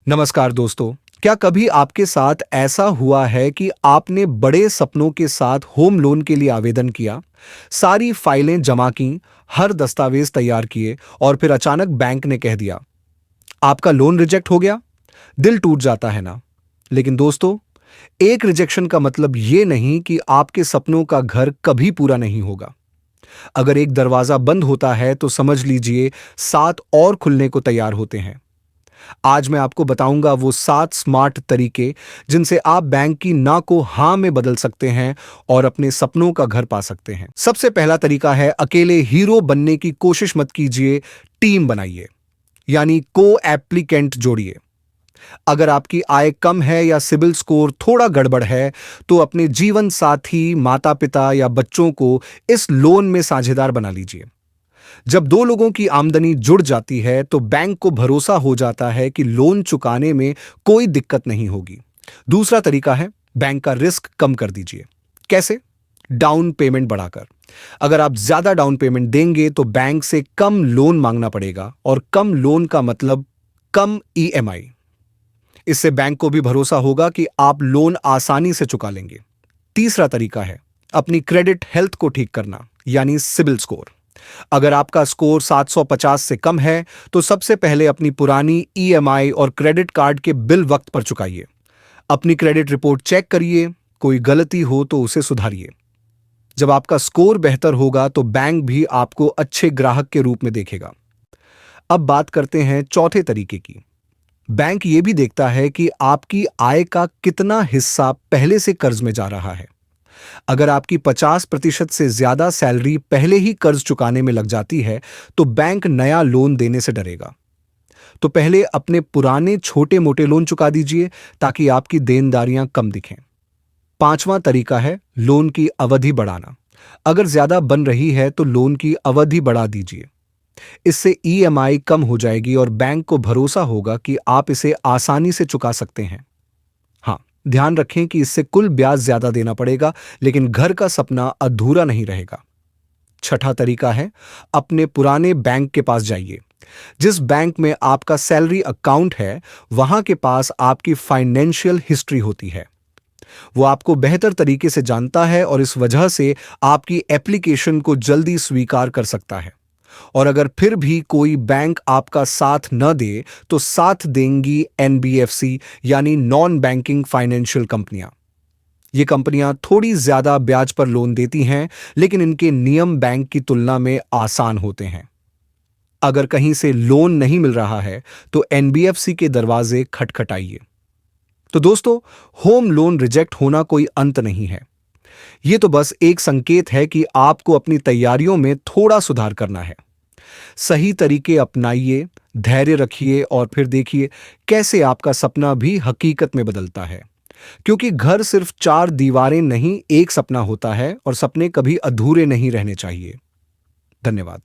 नमस्कार दोस्तों। क्या कभी आपके साथ ऐसा हुआ है कि आपने बड़े सपनों के साथ होम लोन के लिए आवेदन किया, सारी फाइलें जमा की, हर दस्तावेज तैयार किए और फिर अचानक बैंक ने कह दिया, आपका लोन रिजेक्ट हो गया? दिल टूट जाता है ना? लेकिन दोस्तों, एक रिजेक्शन का मतलब ये नहीं कि आपके सपनों का घर कभी पूरा नहीं होगा। अगर एक दरवाजा बंद होता है तो समझ लीजिए 7 और खुलने को तैयार होते हैं। आज मैं आपको बताऊंगा वो 7 स्मार्ट तरीके जिनसे आप बैंक की ना को हां में बदल सकते हैं और अपने सपनों का घर पा सकते हैं। सबसे पहला तरीका है, अकेले हीरो बनने की कोशिश मत कीजिए, टीम बनाइए, यानी को एप्लीकेंट जोड़िए। अगर आपकी आय कम है या सिबिल स्कोर थोड़ा गड़बड़ है, तो अपने जीवन साथी, माता पिता या बच्चों को इस लोन में साझेदार बना लीजिए। जब दो लोगों की आमदनी जुड़ जाती है तो बैंक को भरोसा हो जाता है कि लोन चुकाने में कोई दिक्कत नहीं होगी। दूसरा तरीका है, बैंक का रिस्क कम कर दीजिए। कैसे? डाउन पेमेंट बढ़ाकर। अगर आप ज्यादा डाउन पेमेंट देंगे तो बैंक से कम लोन मांगना पड़ेगा, और कम लोन का मतलब कम ईएमआई। इससे बैंक को भी भरोसा होगा कि आप लोन आसानी से चुका लेंगे। तीसरा तरीका है, अपनी क्रेडिट हेल्थ को ठीक करना, यानी सिबिल स्कोर। अगर आपका स्कोर 750 से कम है, तो सबसे पहले अपनी पुरानी ईएमआई और क्रेडिट कार्ड के बिल वक्त पर चुकाइए। अपनी क्रेडिट रिपोर्ट चेक करिए, कोई गलती हो तो उसे सुधारिए। जब आपका स्कोर बेहतर होगा तो बैंक भी आपको अच्छे ग्राहक के रूप में देखेगा। अब बात करते हैं चौथे तरीके की। बैंक ये भी देखता है कि आपकी आय का कितना हिस्सा पहले से कर्ज में जा रहा है। अगर आपकी 50% से ज्यादा सैलरी पहले ही कर्ज चुकाने में लग जाती है, तो बैंक नया लोन देने से डरेगा। तो पहले अपने पुराने छोटे मोटे लोन चुका दीजिए ताकि आपकी देनदारियां कम दिखें। पांचवां तरीका है, लोन की अवधि बढ़ाना। अगर ज्यादा बन रही है तो लोन की अवधि बढ़ा दीजिए। इससे ईएमआई कम हो जाएगी और बैंक को भरोसा होगा कि आप इसे आसानी से चुका सकते हैं। हाँ, ध्यान रखें कि इससे कुल ब्याज ज्यादा देना पड़ेगा, लेकिन घर का सपना अधूरा नहीं रहेगा। छठा तरीका है, अपने पुराने बैंक के पास जाइए। जिस बैंक में आपका सैलरी अकाउंट है, वहां के पास आपकी फाइनेंशियल हिस्ट्री होती है। वो आपको बेहतर तरीके से जानता है और इस वजह से आपकी एप्लीकेशन को जल्दी स्वीकार कर सकता है। और अगर फिर भी कोई बैंक आपका साथ न दे, तो साथ देंगी एनबीएफसी, यानी नॉन बैंकिंग फाइनेंशियल कंपनियां। ये कंपनियां थोड़ी ज्यादा ब्याज पर लोन देती हैं, लेकिन इनके नियम बैंक की तुलना में आसान होते हैं। अगर कहीं से लोन नहीं मिल रहा है तो एनबीएफसी के दरवाजे खटखटाइए। तो दोस्तों, होम लोन रिजेक्ट होना कोई अंत नहीं है। यह तो बस एक संकेत है कि आपको अपनी तैयारियों में थोड़ा सुधार करना है। सही तरीके अपनाइए, धैर्य रखिए और फिर देखिए कैसे आपका सपना भी हकीकत में बदलता है। क्योंकि घर सिर्फ 4 दीवारें नहीं, एक सपना होता है, और सपने कभी अधूरे नहीं रहने चाहिए। धन्यवाद।